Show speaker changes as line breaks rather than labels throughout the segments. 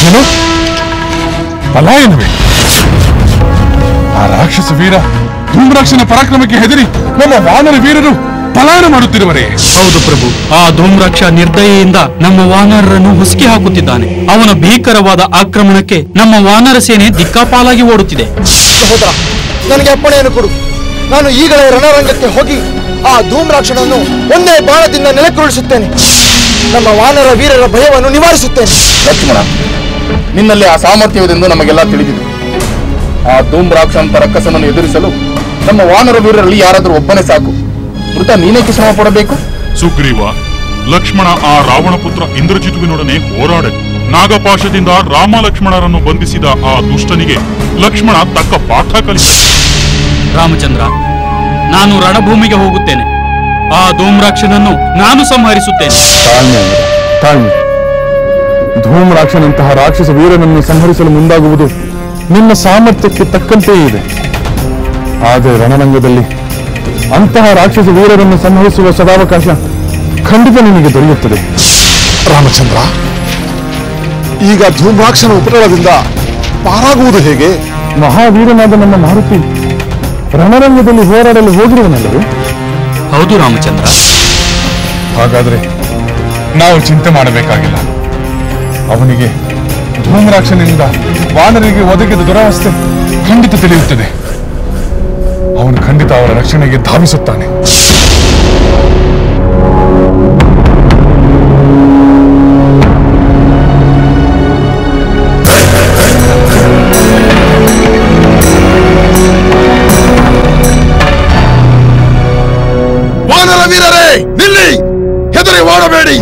ಏನು ಪಲಾಯನವೇ? ಆ ರಾಕ್ಷಸ ವೀರ ಧೂಮ್ರಾಕ್ಷನ ಪರಾಕ್ರಮಕ್ಕೆ ಹೆದರಿ ನಮ್ಮ ವಾನರ ವೀರರು ಪಲಾಯನ ಮಾಡುತ್ತಿರುವರೇ?
ಹೌದು ಪ್ರಭು, ಆ ಧೂಮ್ರಾಕ್ಷ ನಿರ್ದಯೆಯಿಂದ ನಮ್ಮ ವಾನರರನ್ನು ಹುಸುಕಿ ಹಾಕುತ್ತಿದ್ದಾನೆ. ಅವನ ಭೀಕರವಾದ ಆಕ್ರಮಣಕ್ಕೆ ನಮ್ಮ ವಾನರ ಸೇನೆ ದಿಕ್ಕಾಪಾಲಾಗಿ ಓಡುತ್ತಿದೆ.
ಸಹೋದರ, ನನಗೆ ಅಪ್ಪಣೆಯನ್ನು ಕೊಡು. ನಾನು ಈಗಲೇ ರಣರಂಗಕ್ಕೆ ಹೋಗಿ ಆ ಧೂಮ್ರಾಕ್ಷನನ್ನು ಒಂದೇ ಬಾಣದಿಂದ ನೆಲಕ್ಕುರುಳಿಸುತ್ತೇನೆ. ನಮ್ಮ ವಾನರ ವೀರರ ಭಯವನ್ನು ನಿವಾರಿಸುತ್ತೇನೆ.
ಲಕ್ಷ್ಮಣ, ನಿನ್ನಲ್ಲಿ ಆ ಸಾಮರ್ಥ್ಯವೆಂದು ನಮಗೆಲ್ಲ ತಿಳಿದಿದೆ. ಆ ಧೂಮ್ರಾಕ್ಷಂತ ರಕ್ಕಸನನ್ನು ಎದುರಿಸಲು ನಮ್ಮ ವಾನರ ವೀರರಲ್ಲಿ ಯಾರಾದರೂ ಒಬ್ಬನೇ ಸಾಕು. ಮೃತ ನೀನೇಕೆ ಶ್ರಮ ಪಡಬೇಕು?
ಸುಗ್ರೀವ, ಲಕ್ಷ್ಮಣ ಆ ರಾವಣ ಪುತ್ರ ಇಂದ್ರಜಿತುವಿನೊಡನೆ ಹೋರಾಡ ನಾಗಪಾಶದಿಂದ ರಾಮ ಲಕ್ಷ್ಮಣರನ್ನು ಬಂಧಿಸಿದ ಆ ದುಷ್ಟನಿಗೆ ಲಕ್ಷ್ಮಣ ತಕ್ಕ ಪಾಠ ಕಲಿಸ.
ರಾಮಚಂದ್ರ, ನಾನು ರಣಭೂಮಿಗೆ ಹೋಗುತ್ತೇನೆ. ಆ ಧೂಮ್ರಾಕ್ಷನನ್ನು ನಾನು ಸಂಹರಿಸುತ್ತೇನೆ.
ತಾಳ್ಮೆ. ಧೂಮ್ರಾಕ್ಷನಂತಹ ರಾಕ್ಷಸ ವೀರನನ್ನು ಸಂಹರಿಸಲು ಮುಂದಾಗುವುದು ನಿನ್ನ ಸಾಮರ್ಥ್ಯಕ್ಕೆ ತಕ್ಕಂತೆಯೇ ಇದೆ. ಆದರೆ ರಣರಂಗದಲ್ಲಿ ಅಂತಹ ರಾಕ್ಷಸ ವೀರರನ್ನು ಸಂಹರಿಸುವ ಸದಾವಕಾಶ ಖಂಡಿತ ನಿನಗೆ ದೊರೆಯುತ್ತದೆ.
ರಾಮಚಂದ್ರ, ಈಗ ಧೂಮ್ರಾಕ್ಷನ ಉಪಟಳದಿಂದ ಪಾರಾಗುವುದು ಹೇಗೆ?
ಮಹಾವೀರನಾದ ನಮ್ಮ ಮಾರುತಿ ರಣರಂಗದಲ್ಲಿ ಹೋರಾಡಲು ಹೋಗಿರುವನಲ್ಲವೇ?
ಹೌದು ರಾಮಚಂದ್ರ.
ಹಾಗಾದ್ರೆ ನಾವು ಚಿಂತೆ ಮಾಡಬೇಕಾಗಿಲ್ಲ. ಅವನಿಗೆ ಧೂಮ್ರಾಕ್ಷನಿಂದ ವಾನರಿಗೆ ಒದಗಿದ ದುರವಸ್ಥೆ ಖಂಡಿತ ತಿಳಿಯುತ್ತದೆ. ಅವನು ಖಂಡಿತ ಅವರ ರಕ್ಷಣೆಗೆ ಧಾವಿಸುತ್ತಾನೆ.
ವಾನರ ವೀರರೇ, ನಿಲ್ಲಿ! ಹೆದರಿ ಓಡಬೇಡಿ.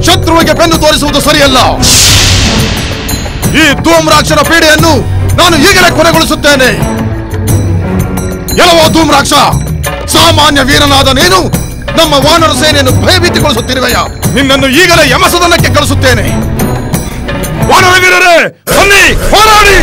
ಶತ್ರುವಿಗೆ ಬೆನ್ನು ತೋರಿಸುವುದು ಸರಿಯಲ್ಲ. ಈ ಧೂಮ್ರಾಕ್ಷನ ಪೀಡೆಯನ್ನು ನಾನು ಈಗಲೇ ಕೊನೆಗೊಳಿಸುತ್ತೇನೆ. ಎಲ್ಲವೋ ಧೂಮ್ರಾಕ್ಷ, ಸಾಮಾನ್ಯ ವೀರನಾದ ನೀನು ನಮ್ಮ ವಾನರ ಸೇನೆಯನ್ನು ಭಯಭೀತಿಗೊಳಿಸುತ್ತಿರುವೆಯ? ನಿನ್ನನ್ನು ಈಗಲೇ ಯಮಸದನಕ್ಕೆ ಕಳಿಸುತ್ತೇನೆ. ವಾನರ ವೀರರೇ, ಬನ್ನಿ, ಹೋರಾಡಿ!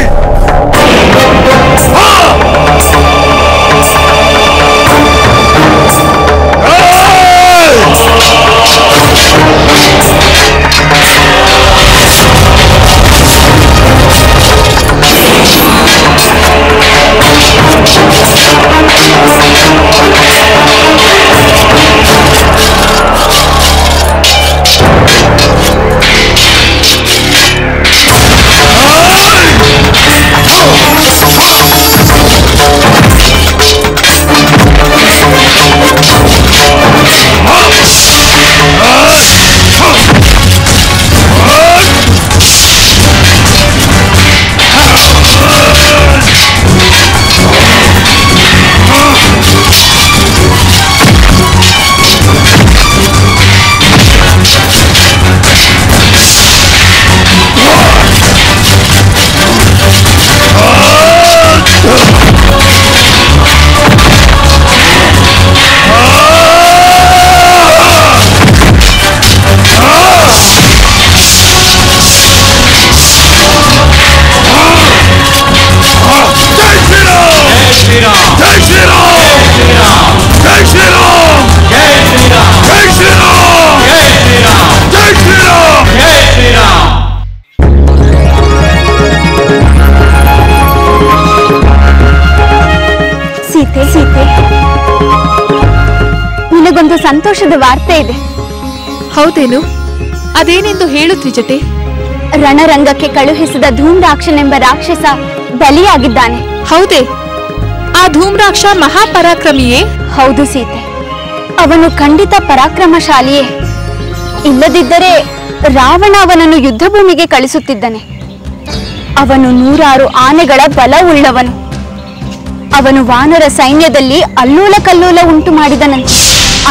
ನಿನಗೊಂದು ಸಂತೋಷದ ವಾರ್ತೆ ಇದೆ.
ಹೌದೇನು? ಅದೇನೆಂದು ಹೇಳು ತ್ರಿಜಟೆ.
ರಣರಂಗಕ್ಕೆ ಕಳುಹಿಸಿದ ಧೂಮ್ರಾಕ್ಷನೆಂಬ ರಾಕ್ಷಸ ಬಲಿಯಾಗಿದ್ದಾನೆ.
ಹೌದೇ? ಆ ಧೂಮ್ರಾಕ್ಷ ಮಹಾಪರಾಕ್ರಮಿಯೇ?
ಹೌದು ಸೀತೆ, ಅವನು ಖಂಡಿತ ಪರಾಕ್ರಮಶಾಲಿಯೇ. ಇಲ್ಲದಿದ್ದರೆ ರಾವಣ ಅವನನ್ನು ಯುದ್ಧ ಭೂಮಿಗೆ ಕಳಿಸುತ್ತಿದ್ದನೆ. ಅವನು 100 ಆನೆಗಳ ಬಲವುಳ್ಳವನು. ಅವನು ವಾನರ ಸೈನ್ಯದಲ್ಲಿ ಅಲ್ಲೂಲ ಕಲ್ಲೂಲ ಉಂಟು ಮಾಡಿದನಂತೆ.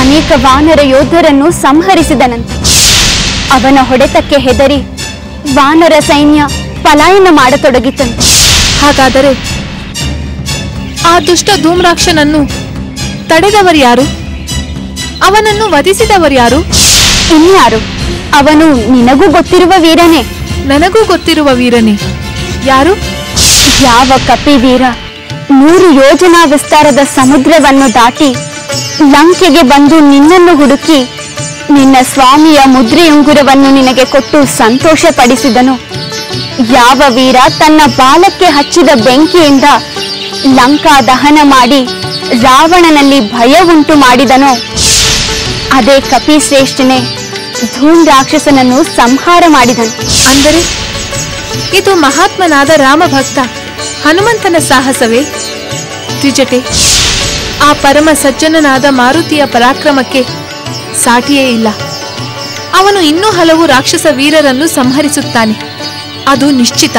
ಅನೇಕ ವಾನರ ಯೋಧರನ್ನು ಸಂಹರಿಸಿದನಂತೆ. ಅವನ ಹೊಡೆತಕ್ಕೆ ಹೆದರಿ ವಾನರ ಸೈನ್ಯ ಪಲಾಯನ ಮಾಡತೊಡಗಿತಂತೆ.
ಹಾಗಾದರೆ ಆ ದುಷ್ಟ ಧೂಮ್ರಾಕ್ಷನನ್ನು ತಡೆದವರ್ಯಾರು? ಅವನನ್ನು ವಧಿಸಿದವರ್ಯಾರು?
ಇನ್ಯಾರು? ಅವನು ನಿನಗೂ ಗೊತ್ತಿರುವ ವೀರನೇ.
ನನಗೂ ಗೊತ್ತಿರುವ ವೀರನೇ. ಯಾರು?
ಯಾವ ಕಪಿ ವೀರ 100 ಯೋಜನಾ ವಿಸ್ತಾರದ ಸಮುದ್ರವನ್ನು ದಾಟಿ ಲಂಕೆಗೆ ಬಂದು ನಿನ್ನನ್ನು ಹುಡುಕಿ ನಿನ್ನ ಸ್ವಾಮಿಯ ಮುದ್ರೆಯುಂಗುರವನ್ನು ನಿನಗೆ ಕೊಟ್ಟು ಸಂತೋಷ ಪಡಿಸಿದನು ಯಾವ ವೀರ ತನ್ನ ಬಾಲಕ್ಕೆ ಹಚ್ಚಿದ ಬೆಂಕಿಯಿಂದ ಲಂಕಾ ದಹನ ಮಾಡಿ ರಾವಣನಲ್ಲಿ ಭಯ ಉಂಟು ಮಾಡಿದನೋ ಅದೇ ಕಪಿಶ್ರೇಷ್ಠನೇ ಧೂಮ್ ರಾಕ್ಷಸನನ್ನು ಸಂಹಾರ ಮಾಡಿದನು.
ಅಂದರೆ ಇದು ಮಹಾತ್ಮನಾದ ರಾಮಭಕ್ತ ಹನುಮಂತನ ಸಾಹಸವೇ? ದ್ವಿಜಟೆ, ಆ ಪರಮ ಸಜ್ಜನನಾದ ಮಾರುತಿಯ ಪರಾಕ್ರಮಕ್ಕೆ ಸಾಟಿಯೇ ಇಲ್ಲ. ಅವನು ಇನ್ನೂ ಹಲವು ರಾಕ್ಷಸ ವೀರರನ್ನು ಸಂಹರಿಸುತ್ತಾನೆ, ಅದು ನಿಶ್ಚಿತ.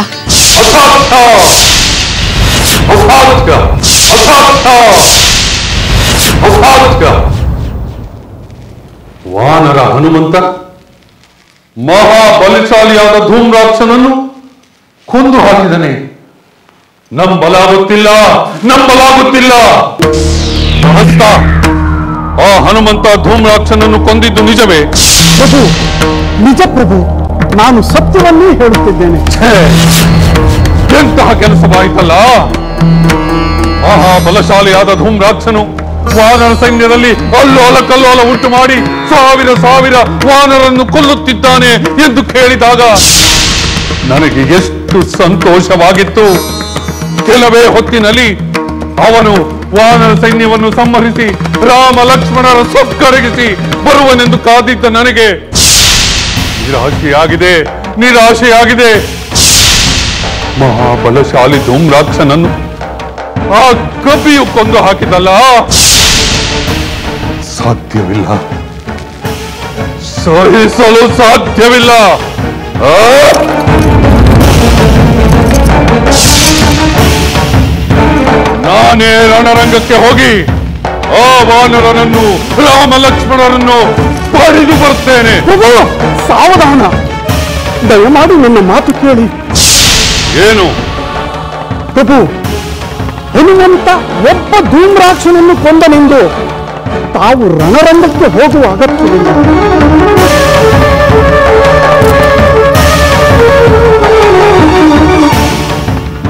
ವಾನರ ಹನುಮಂತ ಮಹಾಬಲಿಶಾಲಿಯಾದ ಧೂಮ್ರಾಕ್ಷನನ್ನು ಕೊಂದು ಹಾಕಿದನೆ. ನಂಬಲಾಗುತ್ತಿಲ್ಲ. ಆ ಹನುಮಂತ ಧೂಮ್ರಾಕ್ಷನನ್ನು ಕೊಂದಿದ್ದು ನಿಜವೇ?
ಪ್ರಭು, ನಿಜ ಪ್ರಭು, ನಾನು ಸತ್ಯವನ್ನೇ ಹೇಳುತ್ತಿದ್ದೇನೆ.
ಎಂತಹ ಕೆಲಸವಾಯಿತಲ್ಲ. ಮಹಾಬಲಶಾಲಿಯಾದ ಧೂಮ್ರಾಕ್ಷನು ವಾನರ ಸೈನ್ಯದಲ್ಲಿ ಅಲ್ಲೋಲ ಕಲ್ಲೋಲ ಉಂಟು ಮಾಡಿ ಸಾವಿರ ವಾನರನ್ನು ಕೊಲ್ಲುತ್ತಿದ್ದಾನೆ ಎಂದು ಕೇಳಿದಾಗ ನನಗೆ ಎಷ್ಟು ಸಂತೋಷವಾಗಿತ್ತು. ಕೆಲವೇ ಹೊತ್ತಿನಲ್ಲಿ ಅವನು ವಾನರ ಸೈನ್ಯವನ್ನು ಸಂಹರಿಸಿ ರಾಮ ಲಕ್ಷ್ಮಣರ ಸೊಕ್ಕಡಗಿಸಿ ಬರುವನೆಂದು ಕಾದಿದ್ದ ನನಗೆ ನಿರಾಶೆಯಾಗಿದೆ. ಮಹಾಬಲಶಾಲಿ ಧೂಮ್ರಾಕ್ಷನನ್ನು ಆ ಕಪಿಯು ಕೊಂದು ಹಾಕಿದಲ್ಲ. ಸಾಧ್ಯವಿಲ್ಲ, ಸಹಿಸಲು ಸಾಧ್ಯವಿಲ್ಲ. ನಾನೇ ರಣರಂಗಕ್ಕೆ ಹೋಗಿ ಆ ವಾನರನನ್ನು ರಾಮ ಲಕ್ಷ್ಮಣರನ್ನು ಪಡೆದು ಬರ್ತೇನೆ.
ಸಾವಧಾನ, ದಯಮಾಡಿ ನನ್ನ ಮಾತು ಕೇಳಿ.
ಏನು
ಪ್ರಭು, ಹನುಮಂತ ಒಬ್ಬ ಧೂಮ್ರಾಕ್ಷನನ್ನು ಕೊಂದನೆಂದು ತಾವು ರಣರಂಗಕ್ಕೆ ಹೋಗುವ ಅಗತ್ಯವಿಲ್ಲ.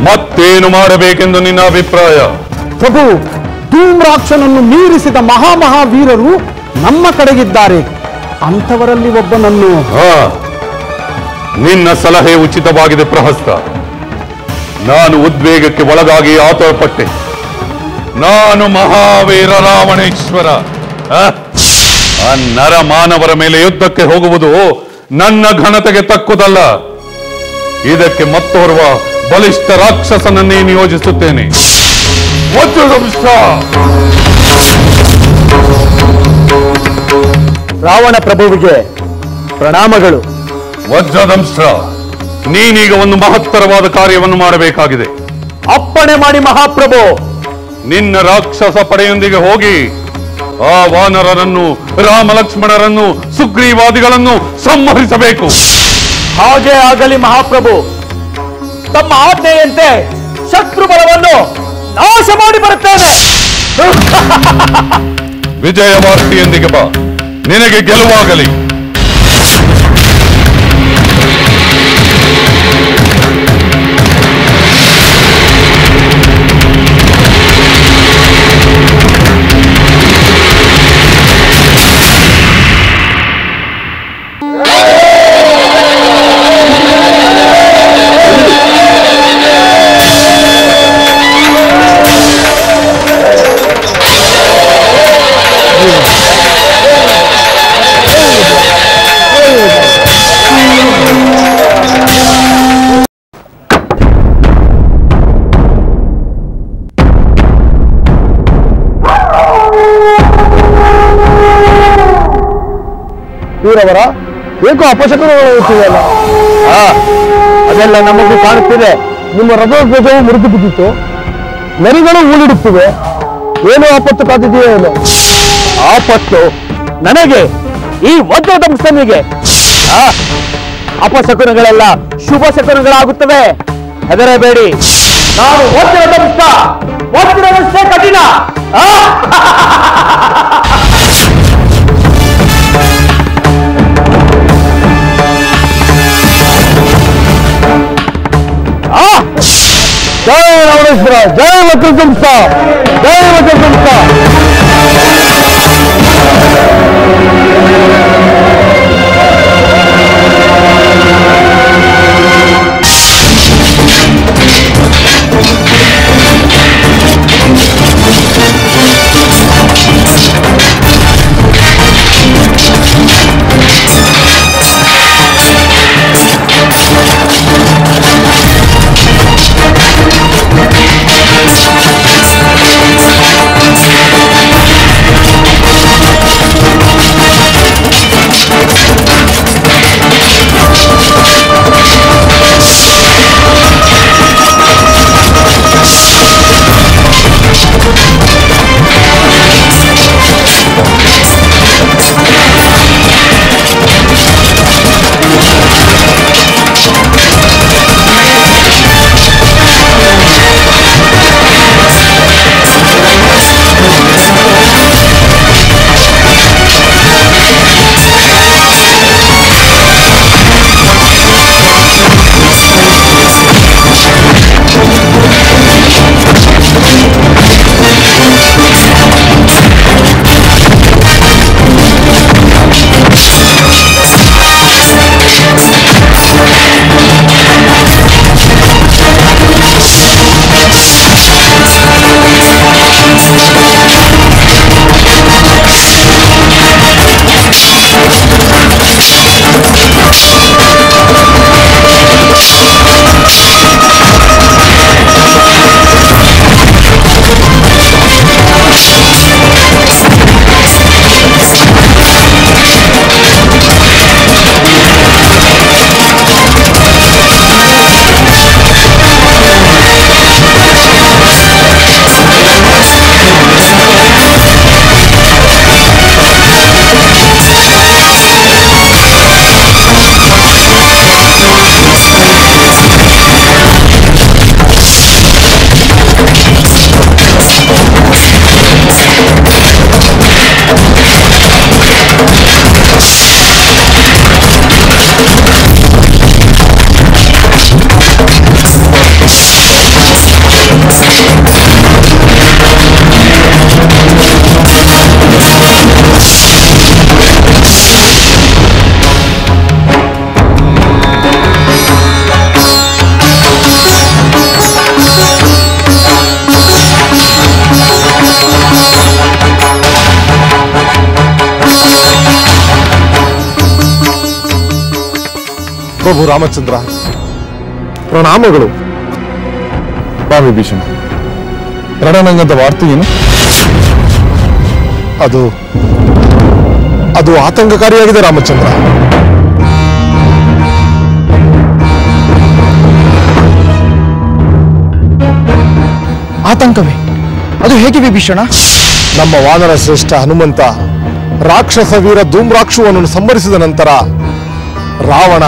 ಮತ್ತೇನು ಮಾಡಬೇಕೆಂದು ನಿನ್ನ ಅಭಿಪ್ರಾಯ?
ಪ್ರಭು, ಧೂಮ್ರಾಕ್ಷನನ್ನು ಮೀರಿಸಿದ ಮಹಾವೀರರು ನಮ್ಮ ಕಡೆಗಿದ್ದಾರೆ. ಅಂಥವರಲ್ಲಿ ಒಬ್ಬನನ್ನು.
ನಿನ್ನ ಸಲಹೆ ಉಚಿತವಾಗಿದೆ ಪ್ರಹಸ್ತ. ನಾನು ಉದ್ವೇಗಕ್ಕೆ ಒಳಗಾಗಿ ಆತುರಪಟ್ಟೆ. ನಾನು ಮಹಾವೀರ ರಾವಣೇಶ್ವರ. ಆ ನರ ಮಾನವರ ಮೇಲೆ ಯುದ್ಧಕ್ಕೆ ಹೋಗುವುದು ನನ್ನ ಘನತೆಗೆ ತಕ್ಕುದಲ್ಲ. ಇದಕ್ಕೆ ಮತ್ತೋರ್ವ ಬಲಿಷ್ಠ ರಾಕ್ಷಸನನ್ನೇ ನಿಯೋಜಿಸುತ್ತೇನೆ.
ರಾವಣ ಪ್ರಭುವಿಗೆ ಪ್ರಣಾಮಗಳು.
ವಜ್ರದಂಶ, ನೀನೀಗ ಒಂದು ಮಹತ್ತರವಾದ ಕಾರ್ಯವನ್ನು ಮಾಡಬೇಕಾಗಿದೆ.
ಅಪ್ಪಣೆ ಮಾಡಿ ಮಹಾಪ್ರಭು.
ನಿನ್ನ ರಾಕ್ಷಸ ಪಡೆಯೊಂದಿಗೆ ಹೋಗಿ ಆ ವಾನರರನ್ನು, ರಾಮ ಲಕ್ಷ್ಮಣರನ್ನು, ಸುಗ್ರೀವಾದಿಗಳನ್ನು ಸಂಹರಿಸಬೇಕು.
ಹಾಗೆ ಆಗಲಿ ಮಹಾಪ್ರಭು. ತಮ್ಮ ಆಜ್ಞೆಯಂತೆ ಶತ್ರು ಬಲವನ್ನು ನಾಶ ಮಾಡಿ ಬರುತ್ತೇನೆ.
ವಿಜಯ ವಾರ್ತೆಯೊಂದಿಗೆ ಬಾ, ನಿನಗೆ ಗೆಲುವಾಗಲಿ.
ವೀರವರ, ಏಕೋ ಅಪಶಕುನಗಳು ಇರ್ತಿದೆಯಲ್ಲ. ಅದೆಲ್ಲ ನಮಗೂ ಕಾಣುತ್ತಿದೆ. ನಿಮ್ಮ ರಥಧ್ವಜವು ಮುರಿದು ಬಿದ್ದಿತ್ತು, ನರಿಗಳು ಊಳಿಡುತ್ತಿವೆ. ಏನೋ ಆಪತ್ತು ಕಾದಿದೆಯೋ ಏನೋ. ಆಪತ್ತು ನನಗೆ, ಈ ವಜ್ರದಂಶನಿಗೆ. ಅಪಶಕುನಗಳೆಲ್ಲ ಶುಭ ಶಕುನಗಳಾಗುತ್ತವೆ. ಹೆದರಬೇಡಿ, ನಾನು ವಜ್ರದಂಶ ಕಠಿಣ. ಜಯ ರಾವಣೇಶ್ವರ, ಜಯ ವಜ್ರದಂಶ, ಜಯ ವಜ್ರದಂಶ.
ಪ್ರಭು ರಾಮಚಂದ್ರ, ಪ್ರಣಾಮಗಳು.
ಬಾ ವಿಭೀಷಣ, ರಣರಂಗದ ವಾರ್ತೆ ಏನು?
ಅದು ಆತಂಕಕಾರಿಯಾಗಿದೆ ರಾಮಚಂದ್ರ.
ಆತಂಕವೇ? ಅದು ಹೇಗೆ ವಿಭೀಷಣ?
ನಮ್ಮ ವಾನರ ಶ್ರೇಷ್ಠ ಹನುಮಂತ ರಾಕ್ಷಸ ವೀರ ಧೂಮ್ರಾಕ್ಷುವನ್ನು ಸಂಹರಿಸಿದ ನಂತರ ರಾವಣ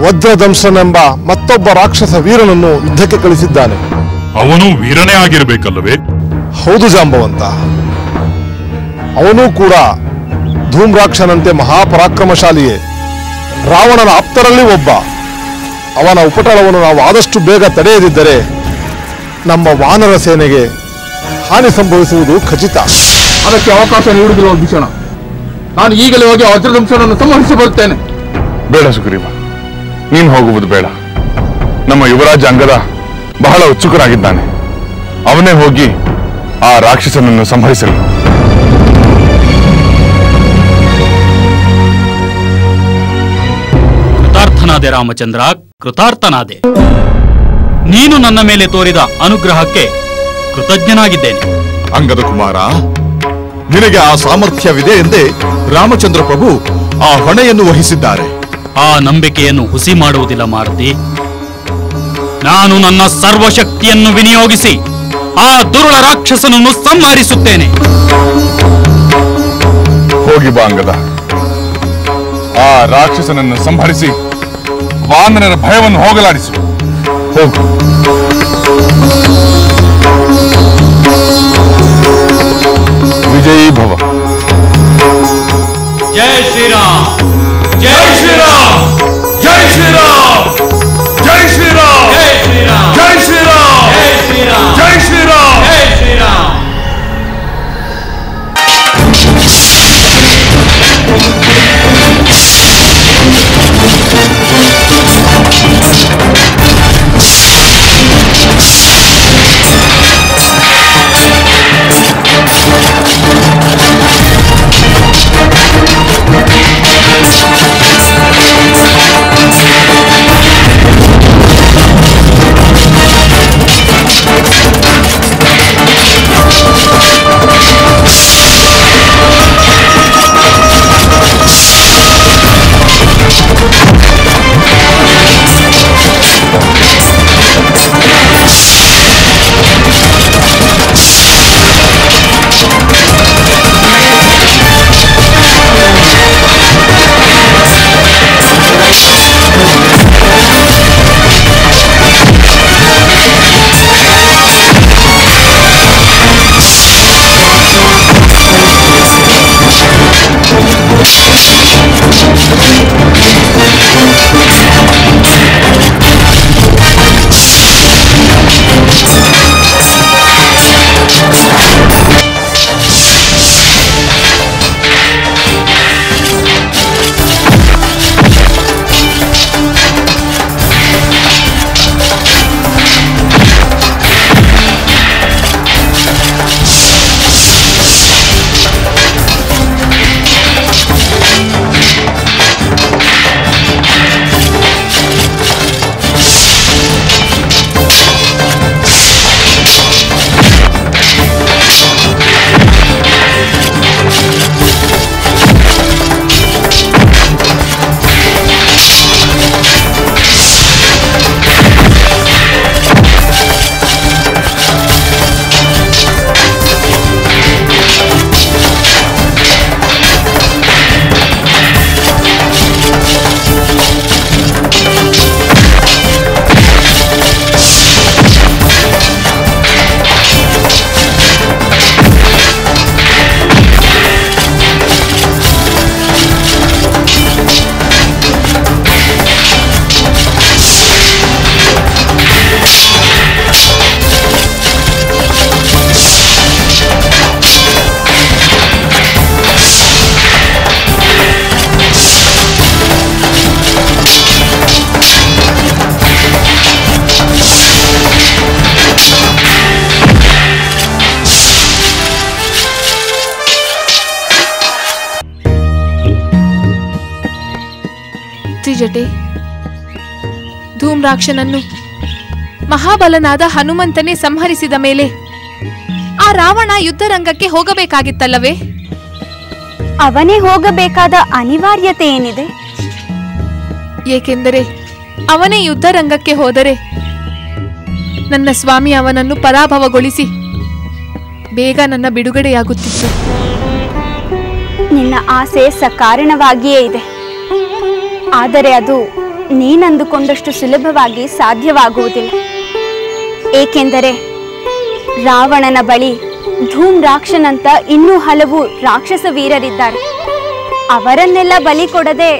ವಜ್ರದಂಶನೆಂಬ ಮತ್ತೊಬ್ಬ ರಾಕ್ಷಸ ವೀರನನ್ನು ಯುದ್ಧಕ್ಕೆ ಕಳಿಸಿದ್ದಾನೆ.
ಅವನು ವೀರನೇ ಆಗಿರಬೇಕಲ್ಲವೇ?
ಹೌದು ಜಾಂಬವಂತ, ಅವನೂ ಕೂಡ ಧೂಮ್ರಾಕ್ಷನಂತೆ ಮಹಾಪರಾಕ್ರಮಶಾಲಿಯೇ, ರಾವಣನ ಆಪ್ತರಲ್ಲಿ ಒಬ್ಬ. ಅವನ ಉಪಟಳವನ್ನು ನಾವು ಆದಷ್ಟು ಬೇಗ ತಡೆಯದಿದ್ದರೆ ನಮ್ಮ ವಾನರ ಸೇನೆಗೆ ಹಾನಿ ಸಂಭವಿಸುವುದು ಖಚಿತ.
ಅದಕ್ಕೆ ಅವಕಾಶ ನೀಡುವುದಿಲ್ಲ ಭೀಷಣ. ನಾನು ಈಗಲೇ ಹೋಗಿ ವಜ್ರದಂಶನನ್ನು ಸಂಹರಿಸಿ ಬರುತ್ತೇನೆ.
ಬೇಡ ಸುಗ್ರೀವ, ನೀನು ಹೋಗುವುದು ಬೇಡ. ನಮ್ಮ ಯುವರಾಜ ಅಂಗದ ಬಹಳ ಉತ್ಸುಕರಾಗಿದ್ದಾನೆ. ಅವನೇ ಹೋಗಿ ಆ ರಾಕ್ಷಸನನ್ನು ಸಂಹರಿಸಲಿ.
ಕೃತಾರ್ಥನಾದೆ ರಾಮಚಂದ್ರ, ಕೃತಾರ್ಥನಾದೆ. ನೀನು ನನ್ನ ಮೇಲೆ ತೋರಿದ ಅನುಗ್ರಹಕ್ಕೆ ಕೃತಜ್ಞನಾಗಿದ್ದೇನೆ.
ಅಂಗದ ಕುಮಾರ, ನಿನಗೆ ಆ ಸಾಮರ್ಥ್ಯವಿದೆ ಎಂದೇ ರಾಮಚಂದ್ರ ಪ್ರಭು ಆ ಹೊಣೆಯನ್ನು ವಹಿಸಿದ್ದಾರೆ.
ಆ ನಂಬಿಕೆಯನ್ನು ಹುಸಿ ಮಾಡುವುದಿಲ್ಲ ಮಾರುತಿ. ನಾನು ನನ್ನ ಸರ್ವಶಕ್ತಿಯನ್ನು ವಿನಿಯೋಗಿಸಿ ಆ ದುರುಳ ರಾಕ್ಷಸನನ್ನು ಸಂಹರಿಸುತ್ತೇನೆ.
ಹೋಗಿ ಬಾ ಅಂಗದ, ಆ ರಾಕ್ಷಸನನ್ನು ಸಂಹರಿಸಿ ವಾನರರ ಭಯವನ್ನು ಹೋಗಲಾಡಿಸು. ಹೋಗು. ವಿಜಯೀ ಭವ.
ಜೈ ಶ್ರೀರಾಮ್,
ಜೈ ಶ್ರೀರಾಮ್, ಜೈ ಶ್ರೀರಾಮ್, ಜೈ ಶ್ರೀರಾಮ್, ಜೈ ಶ್ರೀರಾಮ್, ಜೈ ಶ್ರೀರಾಮ್, ಜೈ ಶ್ರೀರಾಮ್, ಜೈ ಶ್ರೀರಾಮ್, ಜೈ ಶ್ರೀರಾಮ್.
ಜಟೆ, ಧೂಮ್ರಾಕ್ಷನನ್ನು ಮಹಾಬಲನಾದ ಹನುಮಂತನೇ ಸಂಹರಿಸಿದ ಮೇಲೆ ಆ ರಾವಣ ಯುದ್ಧರಂಗಕ್ಕೆ ಹೋಗಬೇಕಾಗಿತ್ತಲ್ಲವೇ?
ಅವನೇ ಹೋಗಬೇಕಾದ ಅನಿವಾರ್ಯತೆ ಏನಿದೆ?
ಏಕೆಂದರೆ ಅವನೇ ಯುದ್ಧರಂಗಕ್ಕೆ ಹೋದರೆ ನನ್ನ ಸ್ವಾಮಿ ಅವನನ್ನು ಪರಾಭವಗೊಳಿಸಿ ಬೇಗ ನನ್ನ ಬಿಡುಗಡೆಯಾಗುತ್ತಿತ್ತು.
ನಿನ್ನ ಆಸೆ ಸಕಾರಣವಾಗಿಯೇ ಇದೆ. ಆದರೆ ಅದು ನೀನಂದುಕೊಂಡಷ್ಟು ಸುಲಭವಾಗಿ ಸಾಧ್ಯವಾಗುವುದಿಲ್ಲ. ಏಕೆಂದರೆ ರಾವಣನ ಬಳಿ ಧೂಮ್ರಾಕ್ಷನಂತ ಇನ್ನೂ ಹಲವು ರಾಕ್ಷಸ ವೀರರಿದ್ದಾರೆ. ಅವರನ್ನೆಲ್ಲ ಬಲಿ ಕೊಡದೆ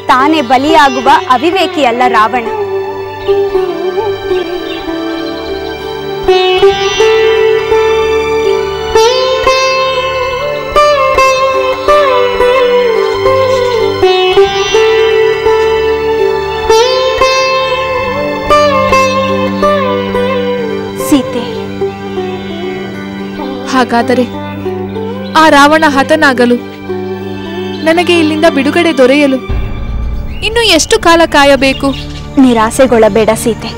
ತಾನೇ ಬಲಿಯಾಗುವ ಅವಿವೇಕಿಯಲ್ಲ ರಾವಣ. ಸೀತೆ,
ಹಾಗಾದರೆ ಆ ರಾವಣ ಹತನಾಗಲು, ನನಗೆ ಇಲ್ಲಿಂದ ಬಿಡುಗಡೆ ದೊರೆಯಲು ಇನ್ನು ಎಷ್ಟು ಕಾಲ ಕಾಯಬೇಕು?
ನಿರಾಸೆಗೊಳ್ಳಬೇಡ ಸೀತೆ.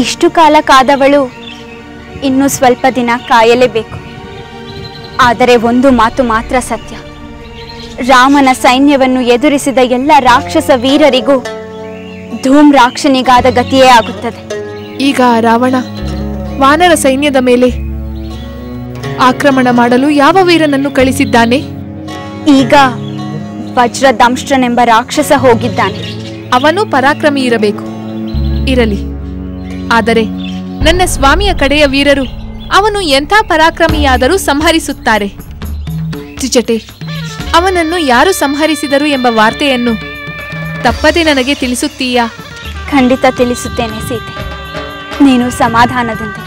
ಇಷ್ಟು ಕಾಲ ಕಾದವಳು ಇನ್ನು ಸ್ವಲ್ಪ ದಿನ ಕಾಯಲೇಬೇಕು. ಆದರೆ ಒಂದು ಮಾತು ಮಾತ್ರ ಸತ್ಯ. ರಾಮನ ಸೈನ್ಯವನ್ನು ಎದುರಿಸಿದ ಎಲ್ಲ ರಾಕ್ಷಸ ವೀರರಿಗೂ ಧೂಮ್ರಾಕ್ಷನಿಗಾದ ಗತಿಯೇ ಆಗುತ್ತದೆ.
ಈಗ ಆ ರಾವಣ ವಾನರ ಸೈನ್ಯದ ಮೇಲೆ ಆಕ್ರಮಣ ಮಾಡಲು ಯಾವ ವೀರನನ್ನು ಕಳಿಸಿದ್ದಾನೆ?
ಈಗ ವಜ್ರದಂಷ್ಟ್ರನೆಂಬ ರಾಕ್ಷಸ ಹೋಗಿದ್ದಾನೆ.
ಅವನು ಪರಾಕ್ರಮಿ ಇರಬೇಕು. ಇರಲಿ. ಆದರೆ ನನ್ನ ಸ್ವಾಮಿಯ ಕಡೆಯ ವೀರರು ಅವನು ಎಂಥ ಪರಾಕ್ರಮಿಯಾದರೂ ಸಂಹರಿಸುತ್ತಾರೆ. ತ್ರಿಜಟೆ, ಅವನನ್ನು ಯಾರು ಸಂಹರಿಸಿದರು ಎಂಬ ವಾರ್ತೆಯನ್ನು ತಪ್ಪದೆ ನನಗೆ ತಿಳಿಸುತ್ತೀಯಾ?
ಖಂಡಿತ ತಿಳಿಸುತ್ತೇನೆ ಸೀತೆ. ನೀನು ಸಮಾಧಾನದಿಂದ.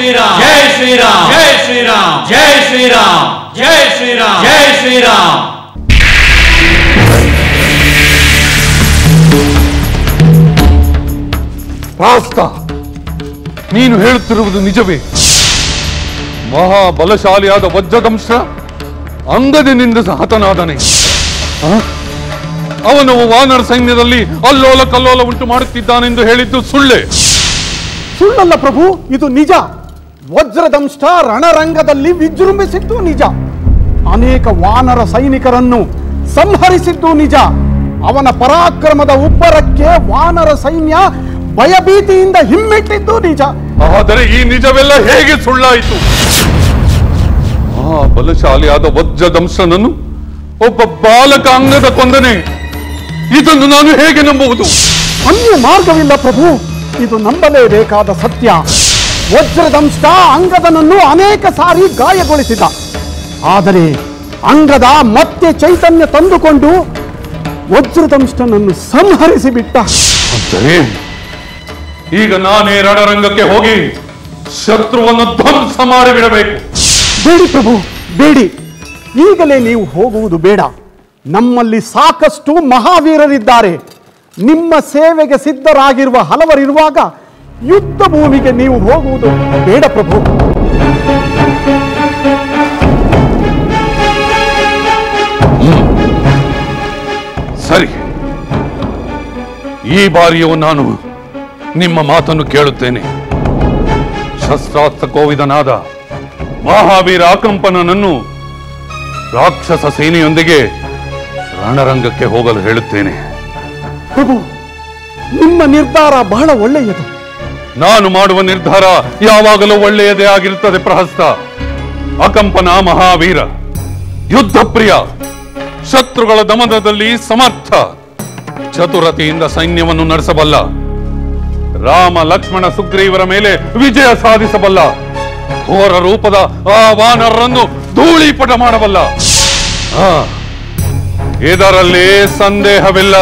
ಶ್ರೀರಾಮ್ ಜೈ ಶ್ರೀರಾಮ್ ಜೈ ಶ್ರೀರಾಮ್ ಜೈ ಶ್ರೀರಾಮ್ ಜೈ ಶ್ರೀರಾಮ್ ಜೈ ಶ್ರೀರಾಮ್.
ಪ್ರಾಸ್ತ, ನೀನು ಹೇಳುತ್ತಿರುವುದು ನಿಜವೇ? ಮಹಾಬಲಶಾಲಿಯಾದ ವಜ್ರದಂಶ ಅಂಗದಿನಿಂದ ಹತನಾದನೆ. ಅವನು ವಾನರ ಸೈನ್ಯದಲ್ಲಿ ಅಲ್ಲೋಲ ಕಲ್ಲೋಲ ಉಂಟು ಮಾಡುತ್ತಿದ್ದಾನೆಂದು ಹೇಳಿದ್ದು ಸುಳ್ಳೆ?
ಸುಳ್ಳಲ್ಲ ಪ್ರಭು, ಇದು ನಿಜ. ವಜ್ರದಂಶ ರಣರಂಗದಲ್ಲಿ ವಿಜೃಂಭಿಸಿದ್ದು ನಿಜ. ಅನೇಕ ವಾನರ ಸೈನಿಕರನ್ನು ಸಂಹರಿಸಿದ್ದು ನಿಜ. ಅವನ ಪರಾಕ್ರಮದ ಉಬ್ಬರಕ್ಕೆ ವಾನರ ಸೈನ್ಯ ಭಯಭೀತಿಯಿಂದ ಹಿಮ್ಮೆಟ್ಟಿದ್ದು ನಿಜ.
ಆದರೆ ಈ ನಿಜವೆಲ್ಲ ಹೇಗೆ ಸುಳ್ಳಾಯಿತು? ಆ ಬಲಶಾಲಿಯಾದ ವಜ್ರದಂಶನನ್ನು ಒಬ್ಬ ಬಾಲಕ ಅಂಗದ ಕೊಂದನೆ. ಇದನ್ನು ನಾನು ಹೇಗೆ ನಂಬುವುದು?
ಅನ್ಯ ಮಾರ್ಗವಿಲ್ಲ ಪ್ರಭು, ಇದು ನಂಬಲೇಬೇಕಾದ ಸತ್ಯ. ವಜ್ರದಂಶ ಅಂಗದನನ್ನು ಅನೇಕ ಸಾರಿ ಗಾಯಗೊಳಿಸಿದ. ಆದರೆ ಅಂಗದ ಮತ್ತೆ ಚೈತನ್ಯ ತಂದುಕೊಂಡು ವಜ್ರದಂಶನನ್ನು ಸಂಹರಿಸಿಬಿಟ್ಟ.
ಅಂದರೆ ಈಗ ನಾನೇ ರಣರಂಗಕ್ಕೆ ಹೋಗಿ ಶತ್ರುವನ್ನು ಧ್ವಂಸ ಮಾಡಿಬಿಡಬೇಕು.
ಬೇಡಿ ಪ್ರಭು, ಬೇಡಿ. ಈಗಲೇ ನೀವು ಹೋಗುವುದು ಬೇಡ. ನಮ್ಮಲ್ಲಿ ಸಾಕಷ್ಟು ಮಹಾವೀರರಿದ್ದಾರೆ. ನಿಮ್ಮ ಸೇವೆಗೆ ಸಿದ್ಧರಾಗಿರುವ ಹಲವರಿರುವಾಗ ಯುದ್ಧ ಭೂಮಿಗೆ ನೀವು ಹೋಗುವುದು ಬೇಡ ಪ್ರಭು.
ಸರಿ, ಈ ಬಾರಿಯೂ ನಾನು ನಿಮ್ಮ ಮಾತನ್ನು ಕೇಳುತ್ತೇನೆ. ಶಸ್ತ್ರಾಸ್ತ್ರ ಕೋವಿದನಾದ ಮಹಾವೀರ ಅಕಂಪನನನ್ನು ರಾಕ್ಷಸ ಸೇನೆಯೊಂದಿಗೆ ರಣರಂಗಕ್ಕೆ ಹೋಗಲು ಹೇಳುತ್ತೇನೆ.
ಪ್ರಭು, ನಿಮ್ಮ ನಿರ್ಧಾರ ಬಹಳ ಒಳ್ಳೆಯದು.
ನಾನು ಮಾಡುವ ನಿರ್ಧಾರ ಯಾವಾಗಲೂ ಒಳ್ಳೆಯದೇ ಆಗಿರುತ್ತದೆ ಪ್ರಹಸ್ತ. ಅಕಂಪನ ಮಹಾವೀರ, ಯುದ್ಧ ಪ್ರಿಯ, ಶತ್ರುಗಳ ದಮನದಲ್ಲಿ ಸಮರ್ಥ, ಚತುರತೆಯಿಂದ ಸೈನ್ಯವನ್ನು ನಡೆಸಬಲ್ಲ, ರಾಮ ಲಕ್ಷ್ಮಣ ಸುಗ್ರೀವರ ಮೇಲೆ ವಿಜಯ ಸಾಧಿಸಬಲ್ಲ, ಘೋರ ರೂಪದ ಆ ವಾನರರನ್ನು ಧೂಳೀಪಟ ಮಾಡಬಲ್ಲ. ಇದರಲ್ಲಿ ಸಂದೇಹವಿಲ್ಲ.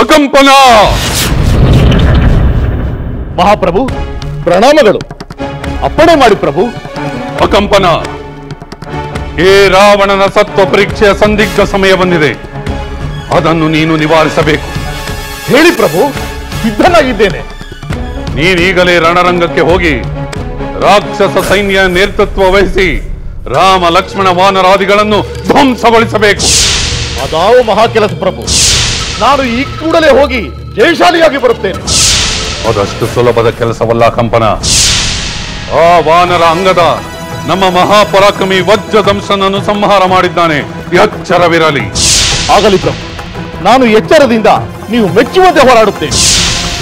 ಅಕಂಪನ.
ಮಹಾಪ್ರಭು, ಪ್ರಣಾಮಗಳು. ಅಪ್ಪಣೆ ಮಾಡಿ ಪ್ರಭು.
ಅಕಂಪನ, ಈ ರಾವಣನ ಸತ್ವ ಪರೀಕ್ಷೆಯ ಸಂದಿಗ್ಧ ಸಮಯ ಬಂದಿದೆ. ಅದನ್ನು ನೀನು ನಿವಾರಿಸಬೇಕು.
ಹೇಳಿ ಪ್ರಭು, ಸಿದ್ಧನಾಗಿದ್ದೇನೆ.
ನೀನೀಗಲೇ ರಣರಂಗಕ್ಕೆ ಹೋಗಿ ರಾಕ್ಷಸ ಸೈನ್ಯ ನೇತೃತ್ವ ವಹಿಸಿ ರಾಮ ಲಕ್ಷ್ಮಣ ವಾನರಾದಿಗಳನ್ನು ಧ್ವಂಸಗೊಳಿಸಬೇಕು.
ಅದಾವ ಮಹಾ ಕೆಲಸ ಪ್ರಭು. ನಾನು ಈ ಕೂಡಲೇ ಹೋಗಿ ಜಯಶಾಲಿಯಾಗಿ ಬರುತ್ತೇನೆ.
ಅದಷ್ಟು ಸುಲಭದ ಕೆಲಸವಲ್ಲ ಕಂಪನ. ಆ ವಾನರ ಅಂಗದ ನಮ್ಮ ಮಹಾಪರಾಕ್ರಮಿ ವಜ್ರದಂಶನನ್ನು ಸಂಹಾರ ಮಾಡಿದ್ದಾನೆ. ಎಚ್ಚರವಿರಲಿ.
ಆಗಲಿ ಪ್ರಭು, ನಾನು ಎಚ್ಚರದಿಂದ ನೀವು ಮೆಚ್ಚುವಂತೆ ಹೋರಾಡುತ್ತೇನೆ.